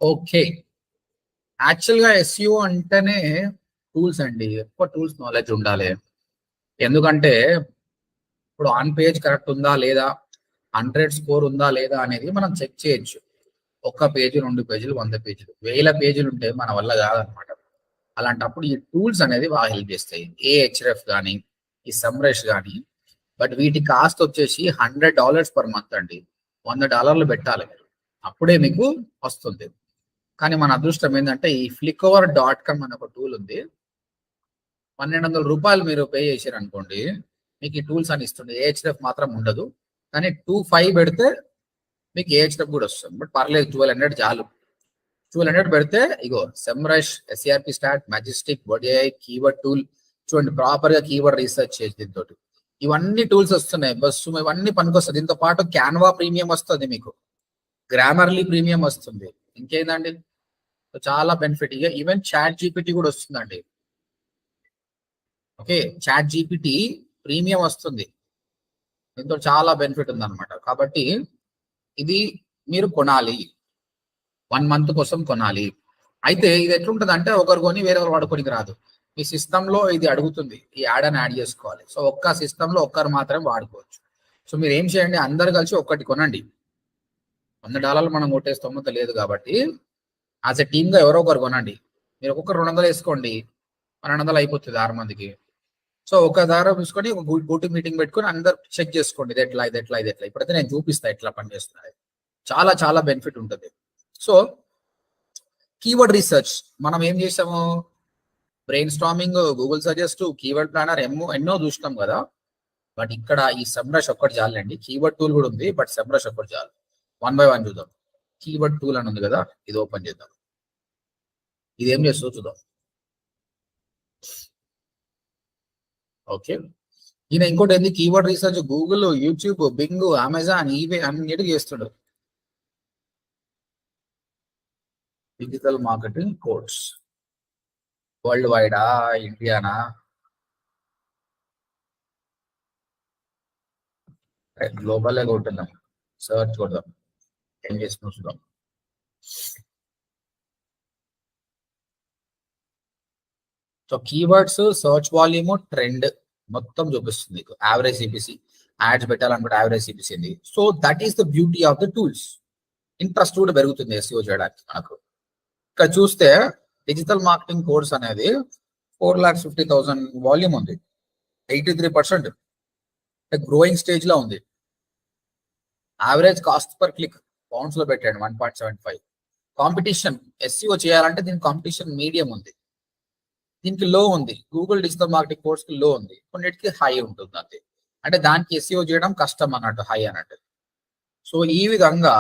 Okay, యాక్చువల్గా SEO అంటేనే tools అండి. ఎక్కువ టూల్స్ నాలెడ్జ్ ఉండాలి. ఎందుకంటే ఇప్పుడు ఆన్ పేజ్ కరెక్ట్ ఉందా లేదా, 100 స్కోర్ ఉందా లేదా అనేది మనం చెక్ చేయొచ్చు. ఒక్క పేజీ, 2 పేజీలు, 100 పేజీలు, 1000 పేజీలు ఉంటే మన వల్ల కాదనమాట. అలాంటప్పుడు ఈ టూల్స్ అనేది బాగా హెల్ప్ చేస్తాయి. ఏహెచ్ఎఫ్ కానీ, ఈ సమ్రెష్ కానీ. బట్ వీటి కాస్ట్ వచ్చేసి $100 పర్ మంత్ అండి. $100 పెట్టాలి మీరు, అప్పుడే మీకు వస్తుంది. కానీ మన అదృష్టం ఏంటంటే ఈ flickover.com అనే ఒక టూల్ ఉంది. $1200 మీరు పే చేశారు అనుకోండి, మీకు ఈ టూల్స్ అని ఇస్తుంది. ఏహెచ్ఎఫ్ మాత్రం ఉండదు, కానీ 25 పెడితే మీకు ఏహెచ్ఎఫ్ కూడా వస్తుంది. బట్ పర్లేదు, 1200 చాలు. 1200 పెడితే ఇగో సెమ్రష్, ఎస్ఆర్పి స్టాట్, మెజెస్టిక్, వడిఐ, కీవర్డ్ టూల్. చూడండి, ప్రాపర్ గా కీవర్డ్ రీసెర్చ్ చేసి దీంతో ఇవన్నీ టూల్స్ వస్తున్నాయి. బస్సు ఇవన్నీ పనికొస్తుంది. దీంతో పాటు క్యాన్వా ప్రీమియం వస్తుంది, మీకు గ్రామర్లీ ప్రీమియం వస్తుంది. ఇంకేందండి, చాలా బెనిఫిట్. ఈవెన్ చాట్ జీపీటీ కూడా వస్తుందండి. ఓకే, చాట్ జీపీటీ ప్రీమియం వస్తుంది. దీంతో చాలా బెనిఫిట్ ఉంది అనమాట. కాబట్టి ఇది మీరు కొనాలి, 1 మంత్ కోసం కొనాలి. అయితే ఇది ఎట్లుంటుంది అంటే, ఒకరు కొని వేరొకరు వాడుకోనికి రాదు. మీ సిస్టంలో ఇది అడుగుతుంది, ఈ యాడ్ అని యాడ్ చేసుకోవాలి. సో ఒక్క సిస్టంలో ఒక్కరు మాత్రమే వాడుకోవచ్చు. సో మీరు ఏం చేయండి, అందరు కలిసి ఒక్కటి కొనండి. $100 మనం కొట్టే స్తోమత లేదు కాబట్టి యాజ్ ఎ టీమ్ గా ఎవరో ఒకరు కొనండి. మీరు ఒక్కొక్కరు 200 వేసుకోండి, 1200 అయిపోతుంది 6 మందికి. సో ఒక దారా చూసుకొని ఒక గోటు మీటింగ్ పెట్టుకొని అందరు చెక్ చేసుకోండి, ఇది ఎట్లా ఇది ఎట్లా ఇది ఎట్లా. ఇప్పుడైతే నేను చూపిస్తా ఎట్లా పనిచేస్తున్నాయి. చాలా చాలా బెనిఫిట్ ఉంటుంది. సో కీవర్డ్ రీసెర్చ్ మనం ఏం చేసాము, brain storming, Google suggest, keyword planner ఎన్నో చూసినాం కదా. బట్ ఇక్కడ ఈ సెమ్రష్ ఒక్కటి చాలండి. కీవర్డ్ టూల్ కూడా ఉంది, బట్ సెమ్రష్ ఒక్కటి చాలు. 1 by 1 చూద్దాం. కీవర్డ్ టూల్ అని ఉంది కదా, ఇది ఓపెన్ చేద్దాం. ఇది ఏం చేస్తుందో చూద్దాం. ఓకే, ఈయన ఇంకోటి ఏంది, keyword research Google, YouTube, Bing, Amazon, ఈవే అన్నిటికీ చేస్తాడు. డిజిటల్ మార్కెటింగ్ కోర్స్ వరల్డ్ వైడా, ఇండియానా? గ్లోబల్ కొట్టిందాం, సర్చ్ కొడదాం, ఏం చేస్తున్నాం చూద్దాం. So keywords, search volume, trend మొత్తం చూపిస్తుంది. యావరేజ్ సిపిసి, యాడ్స్ పెట్టాలనుకుంటే యావరేజ్ సిపిసి ఉంది. So that is the beauty of the tools. Interest కూడా పెరుగుతుంది ఎస్ఈఓ చేయడానికి మనకు. ఇక్కడ చూస్తే డిజిటల్ మార్కెటింగ్ కోర్స్ అనేది 4,50,000 వాల్యూమ్ ఉంది, 83% గ్రోయింగ్ స్టేజ్ లో ఉంది. Average cost per click pounds లో పెట్టాడు 1.75. కాంపిటీషన్ ఎస్ఈఓ చేయాలంటే దీనికి కాంపిటీషన్ మీడియం ఉంది, దీనికి లో ఉంది. గూగుల్ డిజిటల్ మార్కెటింగ్ కోర్స్ కి లో ఉంది, కొన్నిటికి హై ఉంటుంది అంతే. అంటే దానికి ఎస్ఈఓ చేయడం కష్టం అన్నట్టు, హై అన్నట్టు. సో ఈ విధంగా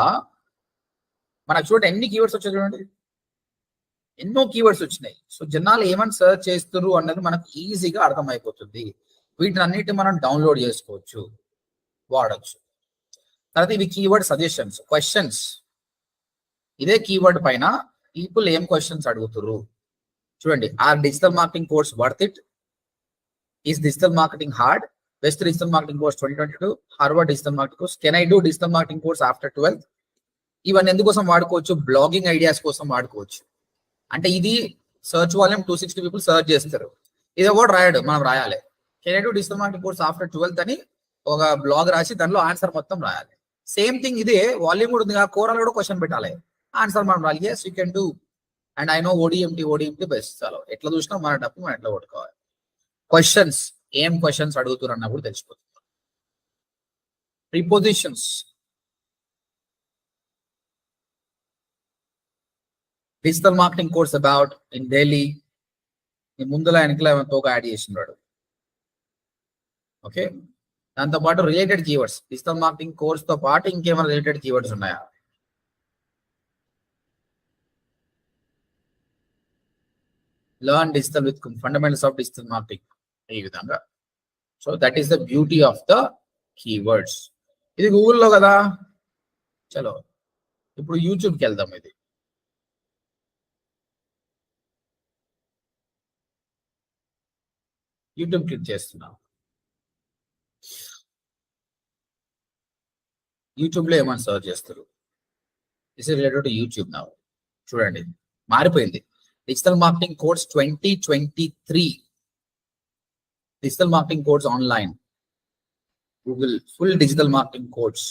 మనకు చూడండి ఎన్ని కీవర్డ్స్ వచ్చాయి చూడండి, ఎన్నో కీవర్డ్స్ వచ్చినాయి. సో జనాలు ఏమని సర్చ్ చేస్తారు అన్నది మనకు ఈజీగా అర్థమైపోతుంది. వీటిని అన్నిటి మనం డౌన్లోడ్ చేసుకోవచ్చు, వాడచ్చు. తర్వాత ఇవి కీవర్డ్ సజెషన్స్, క్వశ్చన్స్. ఇదే కీవర్డ్ పైన పీపుల్ ఏం క్వశ్చన్స్ అడుగుతారు చూడండి. Are digital marketing course worth it? Is digital marketing hard? Best digital marketing course 2022, Harvard digital marketing course, can I do digital marketing course after 12th? ఇవన్నీ ఎందుకోసం వాడుకోవచ్చు, blogging ideas కోసం వాడుకోవచ్చు. అంటే ఇది సర్చ్ వాల్యూమ్ 260 పీపుల్ సర్చ్ చేస్తారు. ఇది ఎవరు రాయడు, మనం రాయాలి. Can I do digital marketing course after 12th అని ఒక బ్లాగ్ రాసి దానిలో ఆన్సర్ మొత్తం రాయాలి. సేమ్ థింగ్ ఇదే వాల్యూమ్ కూడా ఉంది, కోరాలు కూడా క్వశ్చన్ పెట్టాలి, ఆన్సర్ మనం రాయాలి. Yes you can do and I know ODMT best. చాలా ఎట్లా చూసినా మన డబ్బు మనం ఎట్లా కొట్టుకోవాలి. క్వశ్చన్స్, ఏం క్వశ్చన్స్ అడుగుతున్నారు అన్నప్పుడు తెలిసిపోతుంది. Prepositions, digital marketing course about in Delhi. ముందులో వెనకలో తోక యాడ్ చేసినాడు. ఓకే, దాంతో పాటు related keywords, digital marketing course తో పాటు ఇంకేమైనా రిలేటెడ్ కీవర్డ్స్ ఉన్నాయా? Learn digital with fundamentals of digital marketing, ఈ విధంగా. So that is the beauty of the keywords. ఇది గూగుల్లో కదా. చలో ఇప్పుడు యూట్యూబ్కి వెళ్దాం. ఇది యూట్యూబ్ క్లిక్ చేస్తున్నాం. యూట్యూబ్ లో ఏమైనా సర్చ్ చేస్తారు, this is related to YouTube now. చూడండి మారిపోయింది. Digital marketing course 2023 digital marketing course online Google full digital marketing course.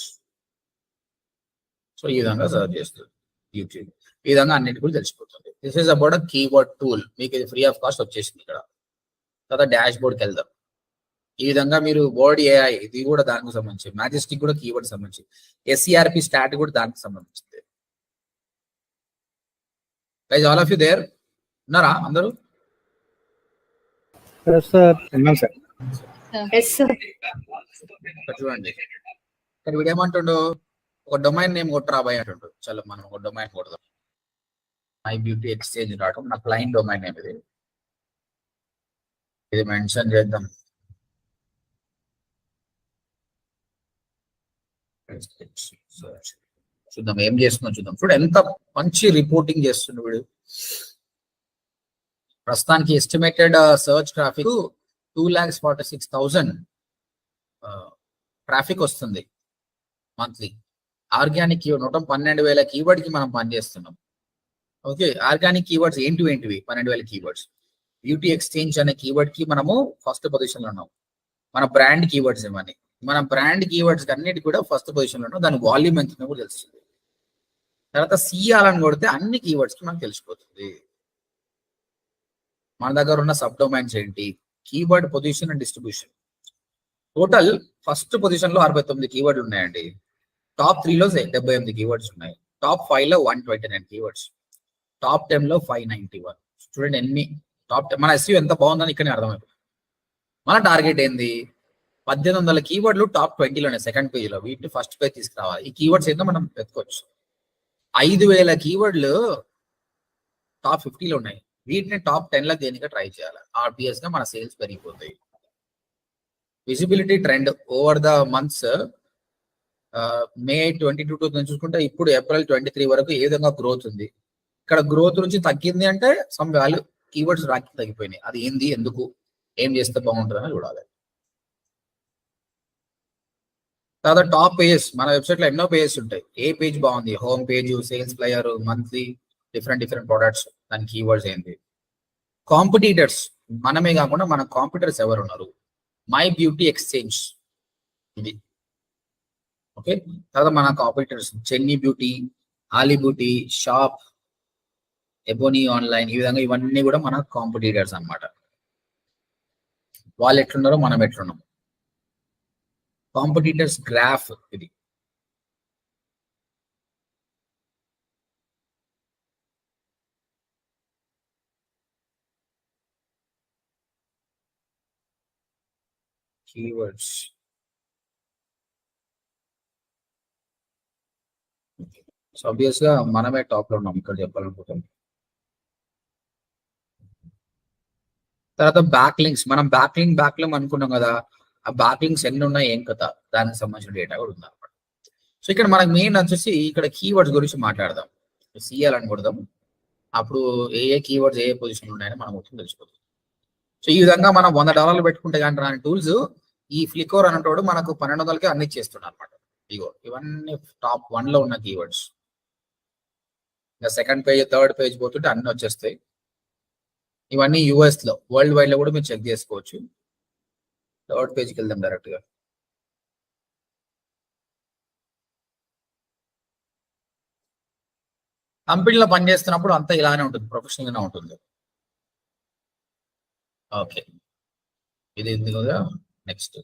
So ఈ విధంగా సర్చ్ చేస్తుంది యూట్యూబ్. ఈ విధంగా అన్నిటి కూడా తెలిసిపోతుంది. This is about a keyword tool. మీకు ఇది ఫ్రీ ఆఫ్ కాస్ట్ వచ్చేసింది ఇక్కడ. తర్వాత డాష్ బోర్డ్కి వెళ్దాం. ఈ విధంగా మీరు వర్డ్ ఏఐ ఇది కూడా దానికి సంబంధించి, మ్యాజెస్టిక్ కూడా కీవర్డ్ సంబంధించి, ఎస్ఈఆర్పి స్టాట్ కూడా దానికి సంబంధించింది. Guys all of you there ఉన్నారా అందరూ? చూడండి ఇక్కడ వీడు ఏమంటుండు, ఒక డొమైన్ నేమ్ కొట్టరా బాయ్ అంటుండు. చలో మనం ఒక డొమైన్ కొడదాం. మై బ్యూటీ ఎక్స్చేంజ్ రావడం నా క్లయింట్ డొమైన్ నేమ్ ఇది మెన్షన్ చేద్దాం. చూద్దాం ఏం చేస్తున్నాం చూద్దాం. చూడు ఎంత మంచి రిపోర్టింగ్ చేస్తుండు వీడు. ప్రస్తుతానికి ఎస్టిమేటెడ్ సర్చ్ ట్రాఫిక్ 2,46,000 ట్రాఫిక్ వస్తుంది మంత్లీ. ఆర్గానిక్ కీవర్డ్ 112,000 కీవర్డ్ కి మనం పనిచేస్తున్నాం. ఓకే, ఆర్గానిక్ కీవర్డ్స్ ఏంటివి 12,000 కీవర్డ్స్. బ్యూటీ ఎక్స్చేంజ్ అనే కీవర్డ్ కి మనము ఫస్ట్ పొజిషన్ లో ఉన్నాం. మన బ్రాండ్ కీవర్డ్స్ ఇవన్నీ, మన బ్రాండ్ కీవర్డ్స్ అన్నిటి కూడా ఫస్ట్ పొజిషన్ లో ఉన్నాం. దాని వాల్యూమ్ ఎంత కూడా తెలుస్తుంది. తర్వాత సిఆర్ని కొడితే అన్ని కీవర్డ్స్ కి మనకు తెలిసిపోతుంది. మన దగ్గర ఉన్న సబ్ డొమైన్స్ ఏంటి, keyword position and distribution. Total first position లో 69 కీవర్డ్లు ఉన్నాయండి. టాప్ 3 లో 78 కీవర్డ్స్ ఉన్నాయి. టాప్ 5 లో 129 కీవర్డ్స్. టాప్ 10 లో 591. చూడండి ఎన్ని టాప్ 10. మన ఎస్యూ ఎంత బాగుందని ఇక్కడనే అర్థమైపోతుంది. మన టార్గెట్ ఏంది, 1800 కీవర్డ్లు టాప్ 20లోనే సెకండ్ పేజ్ లో. వీటిని ఫస్ట్ పేజ్ తీసుకురావాలి. ఈ కీవర్డ్స్ ఏంటో మనం వెతుకోవచ్చు. 5,000 కీవర్డ్లు టాప్ 50లో ఉన్నాయి. వీటిని టాప్ 10 లో దేనిగా ట్రై చేయాలి. ఆర్పిఎస్ గా మన సేల్స్ పెరిగిపోతాయి. Visibility trend over the months, May 22 చూసుకుంటే ఇప్పుడు ఏప్రిల్ 23 వరకు ఏ విధంగా గ్రోత్ ఉంది. ఇక్కడ గ్రోత్ నుంచి తగ్గింది అంటే సమ్ వాల్యూ కీవర్డ్స్ రాకి తగ్గిపోయినాయి. అది ఏంది, ఎందుకు, ఏం చేస్తే బాగుంటుందని చూడాలి. తర్వాత టాప్ పేజెస్, మన వెబ్సైట్ లో ఎన్నో పేజెస్ ఉంటాయి. ఏ పేజ్ బాగుంది, home page, sales player, monthly, different products, దాని కీవర్డ్స్ ఏంటి. కాంపిటీటర్స్, మనమే కాకుండా మన కాంపిటీటర్స్ ఎవరు ఉన్నారు. మై బ్యూటీ ఎక్స్చేంజ్ ఇది. ఓకే, తర్వాత మన కాంపిటీటర్స్ చెన్నీ బ్యూటీ, ఆలీ బ్యూటీ, షాప్, ఎబోనీ ఆన్లైన్, ఈ విధంగా ఇవన్నీ కూడా మన కాంపిటీటర్స్ అన్నమాట. వాళ్ళు ఎట్లున్నారో మనం ఎట్లున్నాం. కాంపిటీటర్స్ గ్రాఫ్ ఇది. కీవర్డ్స్ సో ఆబ్వియస్ గా మనమే టాప్ లో ఉన్నాం ఇక్కడ చెప్పాలనుకుంటాం. తర్వాత బ్యాక్ లింక్స్, మనం బ్యాక్ లింక్ అనుకున్నాం కదా. ఆ బ్యాక్ లింక్స్ ఎన్ని ఉన్నాయి, ఏం కదా, దానికి సంబంధించిన డేటా కూడా ఉంది అనమాట. సో ఇక్కడ మనకు మెయిన్ వచ్చేసి ఇక్కడ కీవర్డ్స్ గురించి మాట్లాడదాం. సిఎల్ అని కొడదాం. అప్పుడు ఏ కీవర్డ్స్ ఏ పొజిషన్ ఉన్నాయని మనం మొత్తం తెలిసిపోతుంది. సో ఈ విధంగా మనం $100 పెట్టుకుంటే కానీ రాని టూల్స్ ఈ ఫ్లికోర్ అనేటోడు మనకు 1200కి అన్ని చేస్తున్నాడు అనమాట. ఇగో ఇవన్నీ టాప్ 1 లో ఉన్న కీవర్డ్స్. ఇంకా సెకండ్ పేజ్, థర్డ్ పేజ్ పోతుంటే అన్ని వచ్చేస్తాయి. ఇవన్నీ యూఎస్ లో, వరల్డ్ వైడ్ లో కూడా మీరు చెక్ చేసుకోవచ్చు. థర్డ్ పేజ్కి వెళ్దాం డైరెక్ట్ గా. కంపెనీలో పనిచేస్తున్నప్పుడు అంతా ఇలానే ఉంటుంది, ప్రొఫెషనల్ గానే ఉంటుంది. ఓకే, ఇది కదా. నెక్స్ట్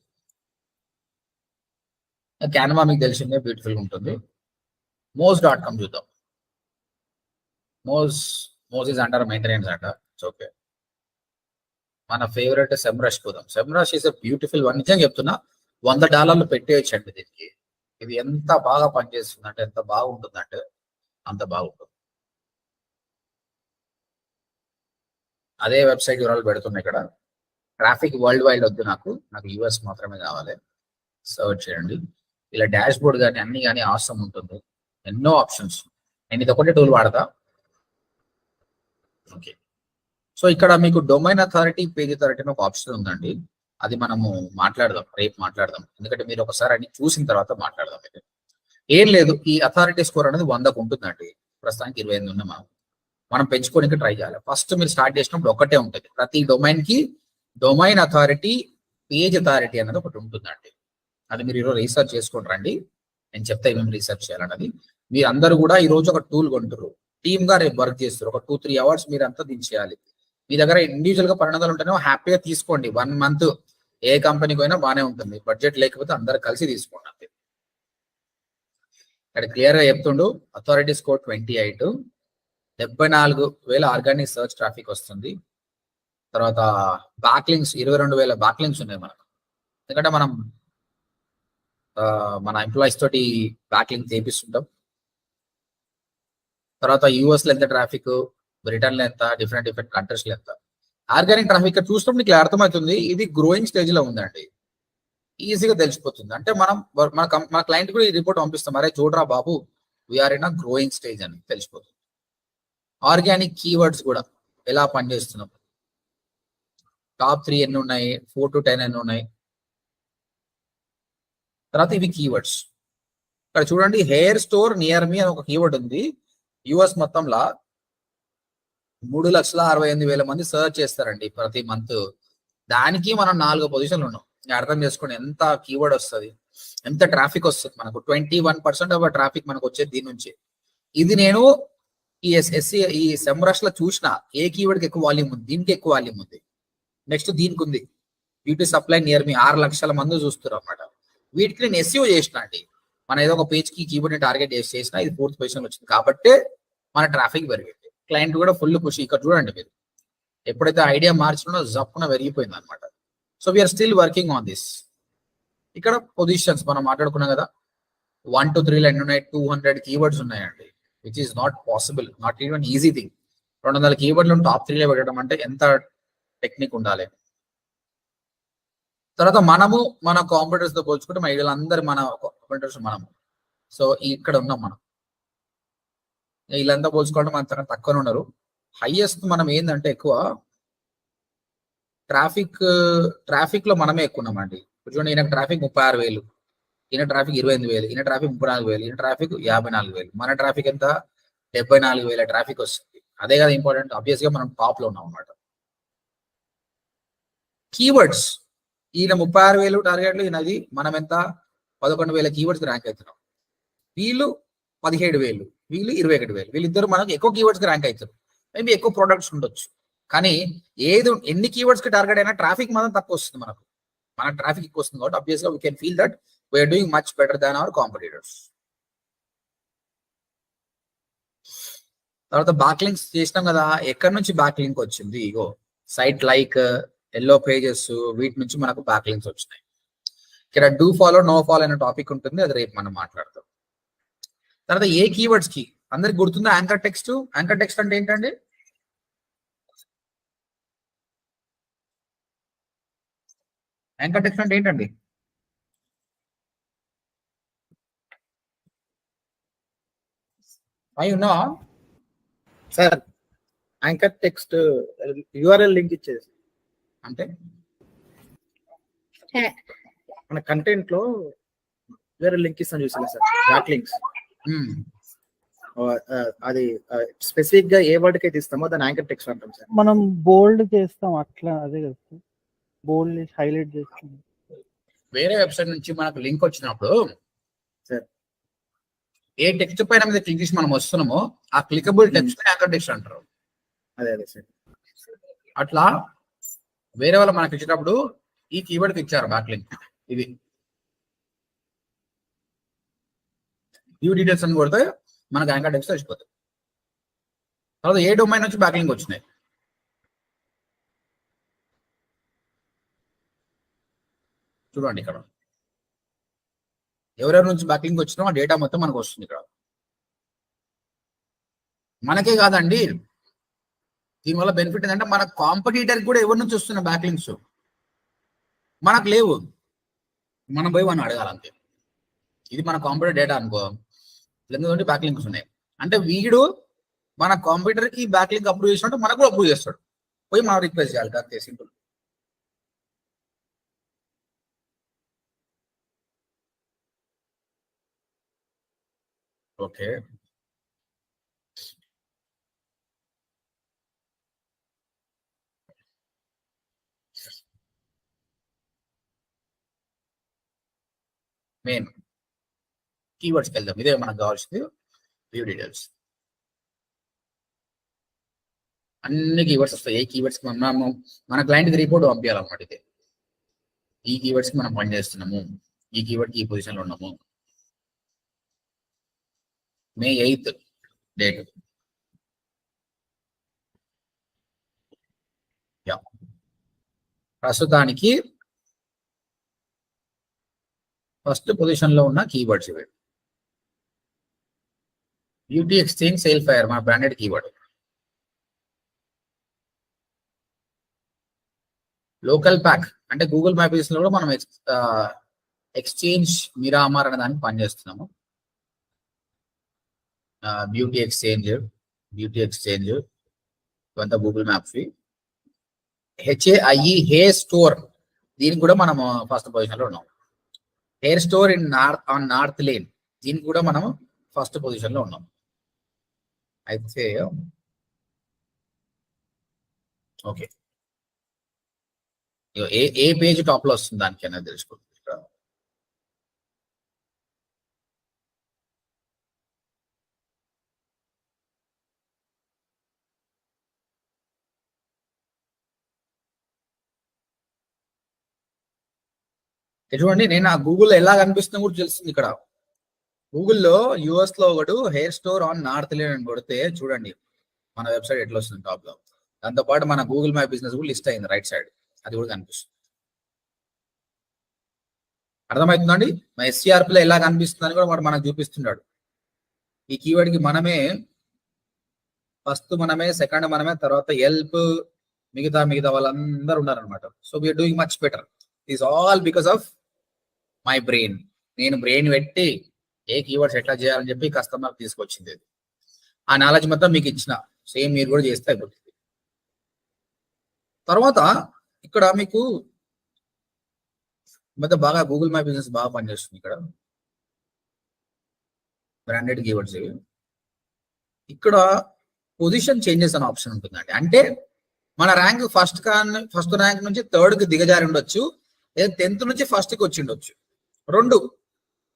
క్యాన్వా మీకు తెలిసిందే, బ్యూటిఫుల్ గా ఉంటుంది. mose.com చూద్దాం. మోస్ ఇస్ అండర్ మెయింటెనెన్స్ అంట. ఓకే, మన ఫేవరెట్ సెమ్రష్ పోదాం. సెమ్రష్ ఈస్ అ బ్యూటిఫుల్ వన్. నిజంగా చెప్తున్నా, $100 పెట్టేయచ్చండి దీనికి. ఇది ఎంత బాగా పనిచేస్తుందంటే, ఎంత బాగుంటుందంటే అంత బాగుంటుంది. అదే వెబ్సైట్ వివరాలు పెడుతున్నాయి ఇక్కడ. ట్రాఫిక్ వరల్డ్ వైడ్ వద్దు, నాకు యూఎస్ మాత్రమే కావాలి. సర్చ్ చేయండి. ఇలా డాష్ బోర్డ్ కానీ అన్ని కానీ అవసరం ఉంటుంది. ఎన్నో ఆప్షన్స్. నేను ఇది ఒకటే టూల్ వాడతా. ఓకే, సో ఇక్కడ మీకు డొమైన్ అథారిటీ, పేజ్ అథారిటీ అని ఒక ఆప్షన్ ఉందండి. అది మనము మాట్లాడదాం, రేపు మాట్లాడదాం. ఎందుకంటే మీరు ఒకసారి అన్ని చూసిన తర్వాత మాట్లాడదాం. అయితే ఏం లేదు, ఈ అథారిటీ స్కోర్ అనేది 100కు ఉంటుందండి. ప్రస్తుతానికి 28 ఉన్నాం మనం. మనం పెంచుకోవడానికి ట్రై చేయాలి. ఫస్ట్ మీరు స్టార్ట్ చేసినప్పుడు ఒకటే ఉంటుంది, ప్రతి డొమైన్ కి డొమైన్ అథారిటీ, పేజ్ అథారిటీ అనేది ఒకటి ఉంటుందండి. అది మీరు ఈరోజు రీసెర్చ్ చేసుకొని రండి, నేను చెప్తా ఏమేమి రీసెర్చ్ చేయాలన్నది. మీరు అందరూ కూడా ఈ రోజు ఒక టూల్ కొంటారు, టీమ్ గా రేపు వర్క్ చేస్తారు, ఒక 2-3 అవర్స్ మీరు అంతా దీన్ని చేయాలి. మీ దగ్గర ఇండివిజువల్ గా పరిణామాలు ఉంటేనే హ్యాపీగా తీసుకోండి, 1 మంత్ ఏ కంపెనీకి అయినా బాగానే ఉంటుంది, బడ్జెట్ లేకపోతే అందరు కలిసి తీసుకోండి అంతే. ఇక్కడ క్లియర్ గా చెప్తుండు, authority score 28, 74,000 organic search traffic వస్తుంది. తర్వాత బ్యాక్లింగ్స్ 22,000 బ్యాక్లింగ్స్ ఉన్నాయి మనకు, ఎందుకంటే మనం మన ఎంప్లాయీస్ తోటి బ్యాక్లింగ్ చేపిస్తుంటాం. తర్వాత యూఎస్ లో ఎంత ట్రాఫిక్, బ్రిటన్ లో ఎంత, డిఫరెంట్ కంట్రీస్ లో ఎంత ఆర్గానిక్ ట్రాఫిక్ చూసినప్పుడు మీకు అర్థమవుతుంది, ఇది గ్రోయింగ్ స్టేజ్ లో ఉందండి, ఈజీగా తెలిసిపోతుంది. అంటే మనం మన క్లయింట్ కూడా ఈ రిపోర్ట్ పంపిస్తాం, అరే చూడరా బాబు we're in a growing stage అని తెలిసిపోతుంది. ఆర్గానిక్ కీవర్డ్స్ కూడా ఎలా పనిచేస్తున్నాం, టాప్ 3 ఎన్ని ఉన్నాయి, 4 to 10 ఎన్ని ఉన్నాయి. తర్వాత ఇవి కీవర్డ్స్, ఇక్కడ చూడండి హెయిర్ స్టోర్ నియర్ మీ అని ఒక కీవర్డ్ ఉంది. యుఎస్ మొత్తంలో 3,68,000 మంది సర్చ్ చేస్తారండి ప్రతి మంత్, దానికి మనం 4 పొజిషన్లు ఉన్నాం. అర్థం చేసుకోండి ఎంత కీవర్డ్ వస్తుంది, ఎంత ట్రాఫిక్ వస్తుంది మనకు. 21% ఆఫ్ ట్రాఫిక్ మనకు వచ్చేది దీని నుంచి. ఇది నేను ఈ సెమ్రష్ లో చూసిన ఏ కీవర్డ్ కి ఎక్కువ వాల్యూమ్ ఉంది, దీనికి ఎక్కువ వాల్యూమ్ ఉంది. నెక్స్ట్ దీనికి ఉంది బ్యూటీ సప్లై నియర్ మీ 6 లక్షల మంది చూస్తారు అన్నమాట. వీటికి నేను ఎస్ఈఓ చేసిన అండి, మన ఏదో ఒక పేజ్ కి కీవర్డ్ ని టార్గెట్ చేసిన, ఇది 4th పొజిషన్ వచ్చింది కాబట్టి మన ట్రాఫిక్ పెరిగింది, క్లయింట్ కూడా ఫుల్ ఖుషి. ఇక్కడ చూడండి మీరు, ఎప్పుడైతే ఐడియా మార్చినో జప్పున పెరిగిపోయింది అనమాట. So we're still working on this. ఇక్కడ పొజిషన్స్ మనం మాట్లాడుకున్నాం కదా, 1 to 3 ఎన్ని ఉన్నాయి, 200 కీవర్డ్స్ ఉన్నాయండి, which is not possible, not even easy thing. 200 కీవర్డ్లను టాప్ 3 లో పెట్టడం అంటే ఎంత టెక్నిక్ ఉండాలి. తర్వాత మనము మన కాంపిటీటర్స్ తో పోల్చుకుంటే వీళ్ళందరూ మన కాంపిటీటర్స్ మనము. సో ఇక్కడ ఉన్నాం మనం, వీళ్ళంతా పోల్చుకోవడం మన తక్కువనే ఉన్నారు. హైయెస్ట్ మనం ఏంటంటే ఎక్కువ ట్రాఫిక్ లో మనమే ఎక్కువ ఉన్నామండి. చూడండి ఈయన ట్రాఫిక్ 36,000, ఈయన ట్రాఫిక్ 28,000, ఈయన ట్రాఫిక్ 34,000, ఈయన ట్రాఫిక్ 54,000, మన ట్రాఫిక్ ఎంత 74,000 ట్రాఫిక్ వస్తుంది. అదే కదా ఇంపార్టెంట్, ఆబ్వియస్ గా మనం టాప్ లో ఉన్నాం అన్నమాట. కీవర్డ్స్ ఈయన 36,000 టార్గెట్లు, ఈయనది మనం ఎంత 11,000 కీవర్డ్స్ ర్యాంక్ అవుతున్నాం. వీళ్ళు 17,000, వీళ్ళు 21,000, వీళ్ళిద్దరు మనకు ఎక్కువ కీవర్డ్స్ కి ర్యాంక్ అవుతారు. మేబీ ఎక్కువ ప్రొడక్ట్స్ ఉండొచ్చు, కానీ ఎన్ని కీవర్డ్స్ కి టార్గెట్ అయినా ట్రాఫిక్ మాత్రం తక్కువ వస్తుంది మనకు. మన ట్రాఫిక్ ఎక్కువ వస్తుంది కాబట్టి ఆబ్వియస్ గా we can feel that we're doing much better than our competitors. తర్వాత బ్యాక్లింక్స్ చేసినాం కదా, ఎక్కడి నుంచి బ్యాక్లింక్ వచ్చింది, ఇగో సైట్ లైక్ ఎల్లో పేజెస్, వీటి నుంచి మనకు బ్యాక్లింక్స్ వచ్చినాయి. ఇక్కడ డూ ఫాలో నో ఫాలో అనే టాపిక్ ఉంటుంది, అది రేపు మనం మాట్లాడతాం. తర్వాత ఏ కీవర్డ్స్ కి అందరికి గుర్తుందా, యాంకర్ టెక్స్ట్. యాంకర్ టెక్స్ట్ అంటే ఏంటండి, యాంకర్ టెక్స్ట్ అంటే ఏంటండి, అయి ఉన్నావా sir? Anchor text URL link ఇచ్చేది అంటే మన కంటెంట్ లో యూఆర్ఎల్ లింక్ ఇస్తాను చూసాను సార్, బ్యాక్ లింక్స్. అది స్పెసిఫిక్ గా ఏ వర్డ్ కి అయితే ఇస్తామో దాని యాంకర్ టెక్స్ట్ అంటాం సార్. మనం బోల్డ్ చేస్తాం అట్లా, అదే కదా బోల్డ్ హైలైట్ చేస్తాం. వేరే వెబ్సైట్ నుంచి మనకు లింక్ వచ్చినప్పుడు సార్ ఏ టెక్స్ట్ పైన మీద క్లిక్ చేసి మనం వస్తున్నామో ఆ క్లికబుల్ టెక్స్ట్ యాంకర్ టెక్స్ట్ అంటారు. అదే సార్. అట్లా వేరే వాళ్ళు మనకి ఇచ్చినప్పుడు ఈ కీవర్డ్ కి ఇచ్చారు బ్యాక్ లింక్, ఇది వ్యూ డీటెయిల్స్ అని కొడితే మనకు యాంకర్ టెక్స్ట్ వచ్చిపోతుంది. తర్వాత ఏ డొమైన్ నుంచి బ్యాక్ లింక్ వచ్చినాయి, చూడండి ఇక్కడ ఎవరెవరి నుంచి బ్యాక్ లింక్ వచ్చినా ఆ డేటా మొత్తం మనకు వస్తుంది. ఇక్కడ మనకే కాదండి, దీనివల్ల బెనిఫిట్ ఏంటంటే మన కాంపిటీటర్ కూడా ఎవరి నుంచి వస్తున్న బ్యాక్ లింక్స్ మనకు లేవు, మనం పోయి మనం అడగాలంతే. ఇది మన కాంపిటీటర్ డేటా అనుకో, ఎందుకంటే బ్యాక్ లింక్స్ ఉన్నాయి అంటే వీడు మన కాంపిటీటర్ కి బ్యాక్ లింక్ అప్రూవ్ చేసినట్టు మనకు కూడా అప్రూవ్ చేస్తాడు, పోయి మనం రిక్వెస్ట్ చేయాలి అంతే, సింపుల్. ఓకే, మెయిన్ కీవర్డ్స్కి వెళ్దాం. ఇదే మనకు కావాల్సింది వ్యూ డీటెయిల్స్. అన్ని కీవర్డ్స్ వస్తాయి. ఏ కీవర్డ్స్కి మనము మన క్లయింట్కి రిపోర్ట్ పంపించాలన్నమాట. ఇదే ఈ కీవర్డ్స్కి మనం పని చేస్తున్నాము, ఈ కీవర్డ్కి ఈ పొజిషన్లో ఉన్నాము. May 8th date. ప్రస్తుతానికి ఫస్ట్ పొజిషన్లో ఉన్న కీవర్డ్స్ ఇవి. బ్యూటీ ఎక్స్చేంజ్ సేల్ ఫైర్ మన బ్రాండెడ్ కీవర్డ్. లోకల్ ప్యాక్ అంటే గూగుల్ మ్యాప్ లో కూడా మనం ఎక్స్చేంజ్ మిరామార్ అనే దానికి పనిచేస్తున్నాము. బ్యూటీ ఎక్స్చేంజ్ ఇవంతా Google maps. HAIE hair store, దీనికి కూడా మనం ఫస్ట్ పొజిషన్ లో ఉన్నాం. Hair store in north lane, దీనికి కూడా మనం ఫస్ట్ పొజిషన్ లో ఉన్నాం. అయితే ఓకే, ఏ పేజ్ టాప్ లో వస్తుంది దానికి అనేది తెలుసుకోండి. చూడండి, నేను ఆ గూగుల్లో ఎలా కనిపిస్తుందో కూడా తెలుస్తుంది. ఇక్కడ గూగుల్లో యుఎస్ లో ఒకటి hair store on north lane అని కొడితే చూడండి మన వెబ్సైట్ ఎట్లా వస్తుంది టాప్ లో. దాంతో పాటు మన గూగుల్ మ్యాప్ బిజినెస్ కూడా లిస్ట్ అయింది రైట్ సైడ్, అది కూడా కనిపిస్తుంది. అర్థమవుతుందండి? మన SCRP లో ఎలా కనిపిస్తుందని కూడా వాడు మనకు చూపిస్తున్నాడు. ఈ కీవర్డ్ కి మనమే ఫస్ట్ మనమే, సెకండ్ మనమే, తర్వాత హెల్ప్, మిగతా వాళ్ళందరూ ఉన్నారనమాట. So we're doing much better. Is all because of my brain. నేను బ్రెయిన్ పెట్టి ఏ కీవర్డ్స్ ఎట్లా చేయాలని చెప్పి కస్టమర్ తీసుకొచ్చింది. ఆ నాలెడ్జ్ మొత్తం మీకు ఇచ్చిన, సేమ్ మీరు కూడా చేస్తే అయిపోతుంది. తర్వాత ఇక్కడ మీకు మధ్య బాగా గూగుల్ మ్యాప్ బిజినెస్ బాగా పనిచేస్తుంది. ఇక్కడ బ్రాండెడ్ కీవర్డ్స్ ఇవి. ఇక్కడ పొజిషన్ చేంజెస్ అనే ఆప్షన్ ఉంటుందండి. అంటే మన ర్యాంక్ ఫస్ట్ ర్యాంక్ నుంచి థర్డ్ కి దిగజారి ఉండొచ్చు, లేదా 10th నుంచి ఫస్ట్ కి వచ్చి ఉండొచ్చు. రెండు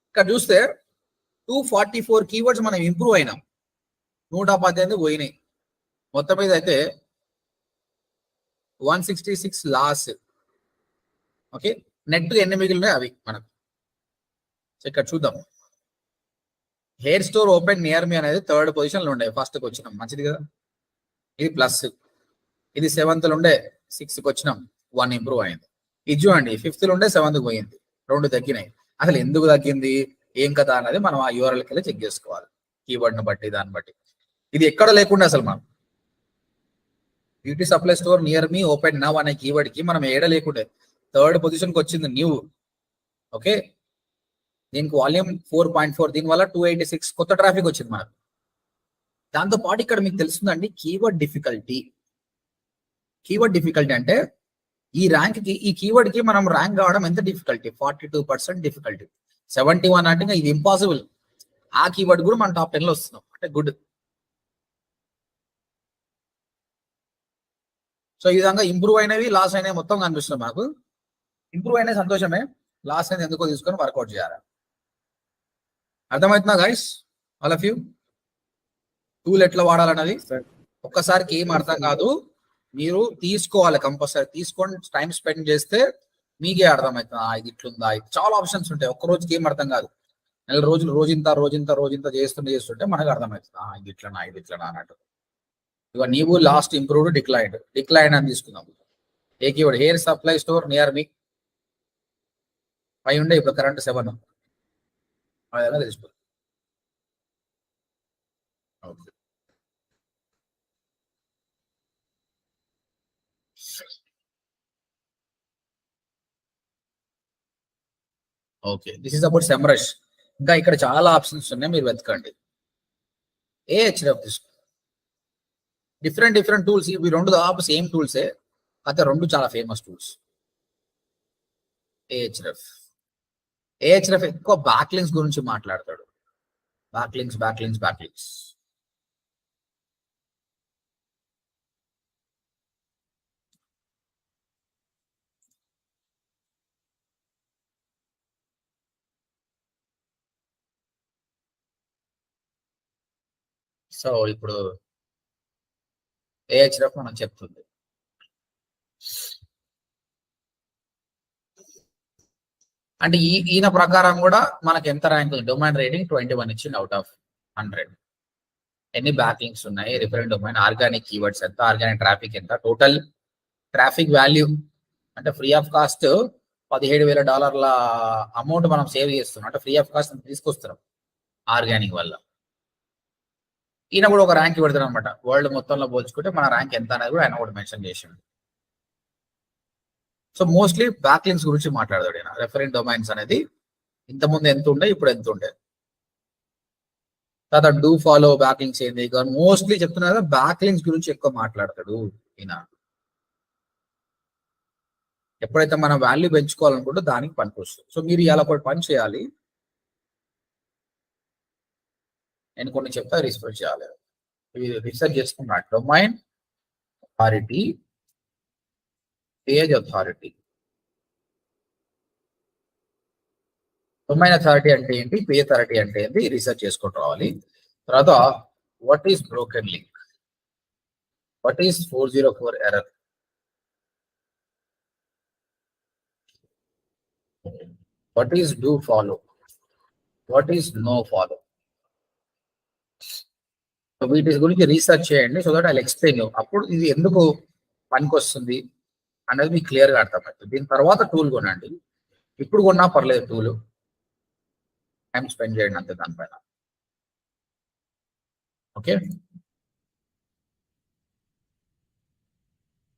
ఇక్కడ చూస్తే 244 కీవర్డ్స్ మనం ఇంప్రూవ్ అయినాం, 118 పోయినాయి. మొత్తం మీద అయితే 166 లాస్. ఓకే, నెట్ ఎన్ని మిగిలినాయి అవి మనకు. ఇక్కడ చూద్దాం. హెయిర్ స్టోర్ ఓపెన్ నియర్ మీ అనేది 3rd పొజిషన్ లో ఉండే, ఫస్ట్ కి వచ్చినాం, మంచిది కదా. ఇది ప్లస్. ఇది 7th లో ఉండే, 6కి వచ్చినాం, 1 ఇంప్రూవ్ అయింది. ఇది చూడండి 5th లో ఉండే 7th పోయింది, 2 తగ్గినాయి. అసలు ఎందుకు తగ్గింది, ఏం కదా అన్నది మనం ఆ URLకి వెళ్ళి చెక్ చేసుకోవాలి, కీవర్డ్ ని బట్టి, దాన్ని బట్టి. ఇది ఎక్కడ లేకుండా అసలు మనం బ్యూటీ సప్లై స్టోర్ నియర్ మీ ఓపెన్ నవ్ అనే కీవర్డ్ కి మనం ఏడ లేకుండే 3rd పొజిషన్ కి వచ్చింది న్యూ. ఓకే, దీనికి వాల్యూమ్ 4.4, దీనివల్ల 286 కొత్త ట్రాఫిక్ వచ్చింది మనకు. దాంతో పాటు ఇక్కడ మీకు తెలుస్తుందండి కీవర్డ్ డిఫికల్టీ. కీవర్డ్ డిఫికల్టీ అంటే ఈ ర్యాంక్ కి, ఈ కీవర్డ్ కి మనం ర్యాంక్ కావడం ఎంత డిఫికల్టీ, 42% డిఫికల్టీ. 71 అంటే ఇది ఇంపాసిబుల్. ఆ కీవర్డ్ కూడా మన టాప్ 10 లో వస్తున్నాం అంటే గుడ్. సో ఈ విధంగా ఇంప్రూవ్ అయినవి, లాస్ అయినవి మొత్తం కనిపిస్తుంది మనకు. ఇంప్రూవ్ అయిన సంతోషమే, లాస్ అనేది ఎందుకో తీసుకొని వర్కౌట్ చేయాలి. అర్థమవుతుందా guys, all of you? Tool ఎట్లా వాడాలన్నది ఒక్కసారికి ఏం అర్థం కాదు, మీరు తీసుకోవాలి, కంపల్సరీ తీసుకొని టైం స్పెండ్ చేస్తే మీకే అర్థమవుతుంది. ఇది ఇట్లుందా, ఇది చాలా ఆప్షన్స్ ఉంటాయి. ఒక్క రోజుకి ఏం అర్థం కాదు, నెల రోజులు రోజంతా చేస్తుంటే మనకు అర్థమవుతుంది, ఇది ఇట్లనా అన్నట్టు. ఇక నీవు లాస్ట్ ఇంప్రూవ్డ్ డిక్లైన్ అని తీసుకుందాం. ఏ keyword, hair supply store near me, పై ఉండే ఇప్పుడు కరెంట్ 7 అదేలా తెలుసుకో. Okay, this is about Semrush. ఇంకా ఇక్కడ చాలా ఆప్షన్స్ ఉన్నాయి, మీరు వెతకండి. AHREF తీసుకో, డిఫరెంట్ టూల్స్. ఇవి రెండు దాదాపు సేమ్ టూల్సే, అయితే రెండు చాలా ఫేమస్ టూల్స్. AHREF ఎక్కువ బ్యాక్లింక్స్ గురించి మాట్లాడతాడు. బ్యాక్లింక్స్. సో ఇప్పుడు AHRF మనం చెప్తుంది. అంటే ఈయన ప్రకారం కూడా మనకి ఎంత ర్యాంక్ ఉంది, డొమైన్ రేటింగ్ 21 ఇచ్చింది అవుట్ ఆఫ్ 100. ఎన్ని బ్యాక్లింక్స్ ఉన్నాయి, రిఫరెంట్ డొమైన్, ఆర్గానిక్ కీవర్డ్స్ ఎంత, ఆర్గానిక్ ట్రాఫిక్ ఎంత, టోటల్ ట్రాఫిక్ వాల్యూ అంటే ఫ్రీ ఆఫ్ కాస్ట్ $17,000 అమౌంట్ మనం సేవ్ చేస్తున్నాం, అంటే ఫ్రీ ఆఫ్ కాస్ట్ తీసుకొస్తున్నాం ఆర్గానిక్ వల్ల. ఈయన కూడా ఒక ర్యాంక్ పెడతాడు అనమాట, వరల్డ్ మొత్తంలో పోల్చుకుంటే మన ర్యాంక్ ఎంత అనేది కూడా ఆయన కూడా మెన్షన్ చేసిండు. సో మోస్ట్లీ బ్యాక్లింక్స్ గురించి మాట్లాడతాడు ఈయన. రెఫరెంట్ డొమైన్స్ అనేది ఇంతకుముందు ఎంత ఉండే, ఇప్పుడు ఎంత ఉండే. తర్వాత డూ ఫాలో బ్యాక్లింక్స్ ఏంది, మోస్ట్లీ చెప్తున్నా కదా బ్యాక్లింక్స్ గురించి ఎక్కువ మాట్లాడతాడు ఈయన. ఎప్పుడైతే మనం వాల్యూ పెంచుకోవాలనుకుంటే దానికి పనికొస్తుంది. సో మీరు ఇలా ఒకటి పని చేయాలి, నేను కొన్ని చెప్తా, రీసెర్చ్ చేయాలి. రీసెర్చ్ చేసుకున్నాడు domain authority, page authority. Domain authority అంటే ఏంటి, పేజ్ అథారిటీ అంటే ఏంటి, రీసెర్చ్ చేసుకుంటూ రావాలి. తర్వాత what is broken link, what is 404 error, what is do follow, what is no follow. వీటి గురించి రీసెర్చ్ చేయండి. So that I explain. అప్పుడు ఇది ఎందుకు పనికి వస్తుంది అనేది మీకు క్లియర్గా అర్థమవుతుంది. దీని తర్వాత టూల్ కొనండి, ఇప్పుడు కొన్నా పర్లేదు, టూల్ టైం స్పెండ్ చేయండి అంతే దానిపైన. ఓకే.